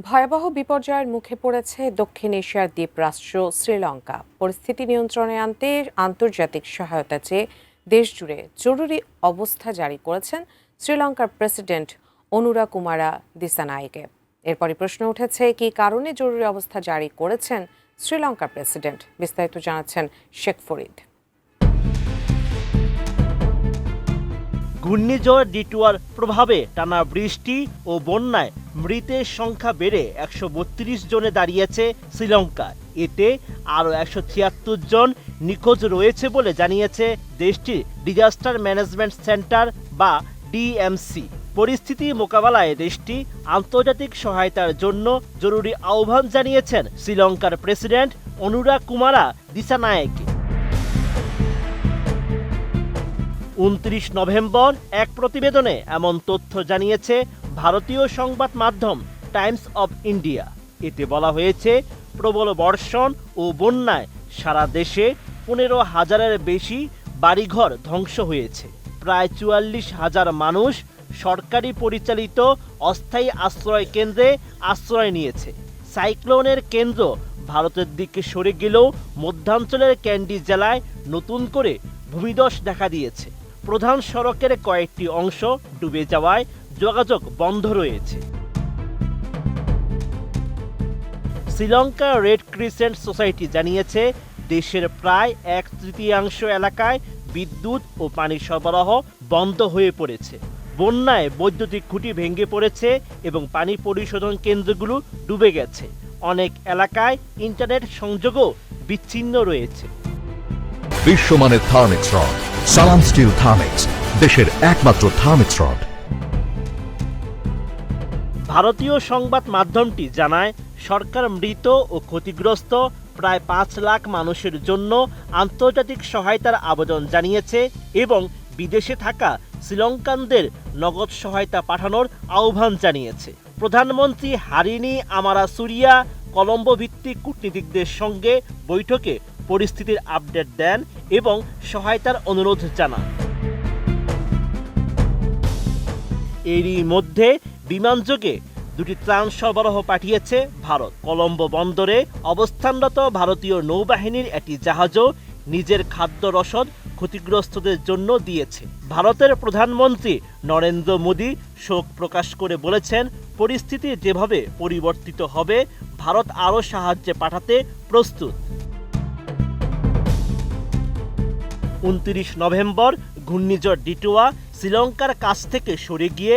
ভয়াবহ বিপর্যয়ের মুখে পড়েছে দক্ষিণ এশিয়ার দ্বীপরাষ্ট্র শ্রীলঙ্কা। পরিস্থিতি নিয়ন্ত্রণে আনতে আন্তর্জাতিক সহায়তা চেয়ে দেশজুড়ে জরুরি অবস্থা জারি করেছেন শ্রীলঙ্কার প্রেসিডেন্ট অনুরা কুমারা দিসানায়েকে। এরপরই প্রশ্ন উঠেছে, কী কারণে জরুরি অবস্থা জারি করেছেন শ্রীলঙ্কার প্রেসিডেন্ট? বিস্তারিত জানাচ্ছেন শেখ ফরিদ। ঘূর্ণিঝড় ডিটুয়ার প্রভাবে টানা বৃষ্টি ও বন্যায় মৃতের সংখ্যা বেড়ে ১৩২ জনে দাঁড়িয়েছে শ্রীলঙ্কা। এতে আরও ১৭৬ জন নিখোঁজ রয়েছে বলে জানিয়েছে দেশটির ডিজাস্টার ম্যানেজমেন্ট সেন্টার বা ডিএমসি। পরিস্থিতি মোকাবেলায় দেশটি আন্তর্জাতিক সহায়তার জন্য জরুরি আহ্বান জানিয়েছেন শ্রীলঙ্কার প্রেসিডেন্ট অনুরা কুমারা দিসানায়েকে। ২৯ নভেম্বর এক প্রতিবেদনে এমন তথ্য জানিয়েছে ভারতীয় সংবাদ মাধ্যম টাইমস অব ইন্ডিয়া। এতে বলা হয়েছে, প্রবল বর্ষণ ও বন্যায় সারা দেশে ১৫,০০০-এর বেশি বাড়িঘর ধ্বংস হয়েছে। প্রায় ৪৪,০০০ মানুষ সরকারি পরিচালিত অস্থায়ী আশ্রয় কেন্দ্রে আশ্রয় নিয়েছে। সাইক্লোনের কেন্দ্র ভারতের দিকে সরে গেলেও মধ্যাঞ্চলের ক্যান্ডি জেলায় নতুন করে ভূমিধস দেখা দিয়েছে। প্রধান সড়কের কয়েকটি অংশ ডুবে যাওয়ায় যোগাযোগ বন্ধ রয়েছে। শ্রীলঙ্কা রেড ক্রিসেন্ট সোসাইটি জানিয়েছে, দেশের প্রায় ১/৩ এলাকায় বিদ্যুৎ ও পানি সরবরাহ বন্ধ হয়ে পড়েছে। বন্যায় বৈদ্যুতিক খুঁটি ভেঙে পড়েছে এবং পানি পরিশোধন কেন্দ্রগুলো ডুবে গেছে। অনেক এলাকায় ইন্টারনেট সংযোগও বিচ্ছিন্ন রয়েছে। বিশ্বমানের থার্মিক্স রড সালাম স্টিল থার্মিক্স, দেশের একমাত্র থার্মিক্স রড। ভারতীয় সংবাদ মাধ্যমটি জানায়, সরকার মৃত ও ক্ষতিগ্রস্ত প্রায় ৫ লাখ মানুষের জন্য আন্তর্জাতিক সহায়তার আবেদন জানিয়েছে এবং বিদেশে থাকা শ্রীলঙ্কানদের নগদ সহায়তা পাঠানোর আহ্বান জানিয়েছে। প্রধানমন্ত্রী হারিনি আমারাসুরিয়া কলম্বো ভিত্তিক কূটনীতিকদের সঙ্গে বৈঠকে পরিস্থিতির আপডেট দেন এবং সহায়তার অনুরোধ জানান। এরই মধ্যে বিমানযোগে ২টি ত্রাণ সরবরাহ পাঠিয়েছে ভারত। কলম্বো বন্দরে অবস্থানরত ভারতীয় নৌবাহিনীর একটি জাহাজও নিজের খাদ্য রসদ ক্ষতিগ্রস্তদের জন্য দিয়েছে। ভারতের প্রধানমন্ত্রী নরেন্দ্র মোদী শোক প্রকাশ করে বলেছেন, পরিস্থিতি যেভাবে পরিবর্তিত হবে, ভারত আরও সাহায্যে পাঠাতে প্রস্তুত। ২৯ নভেম্বর ঘূর্ণিঝড় ডিটুয়া শ্রীলঙ্কার কাছ থেকে সরে গিয়ে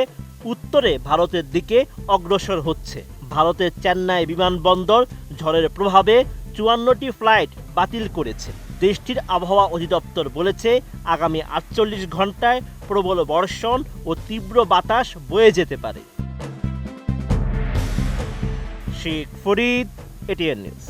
উত্তরে ভারতের দিকে অগ্রসর হচ্ছে। ভারতের চেন্নাই বিমানবন্দর ঝড়ের প্রভাবে ৫৪টি ফ্লাইট বাতিল করেছে। দেশটির আবহাওয়া অধিদপ্তর বলেছে, আগামী ৪৮ ঘন্টায় প্রবল বর্ষণ ও তীব্র বাতাস বয়ে যেতে পারে। Sheikh Farid, ATN news.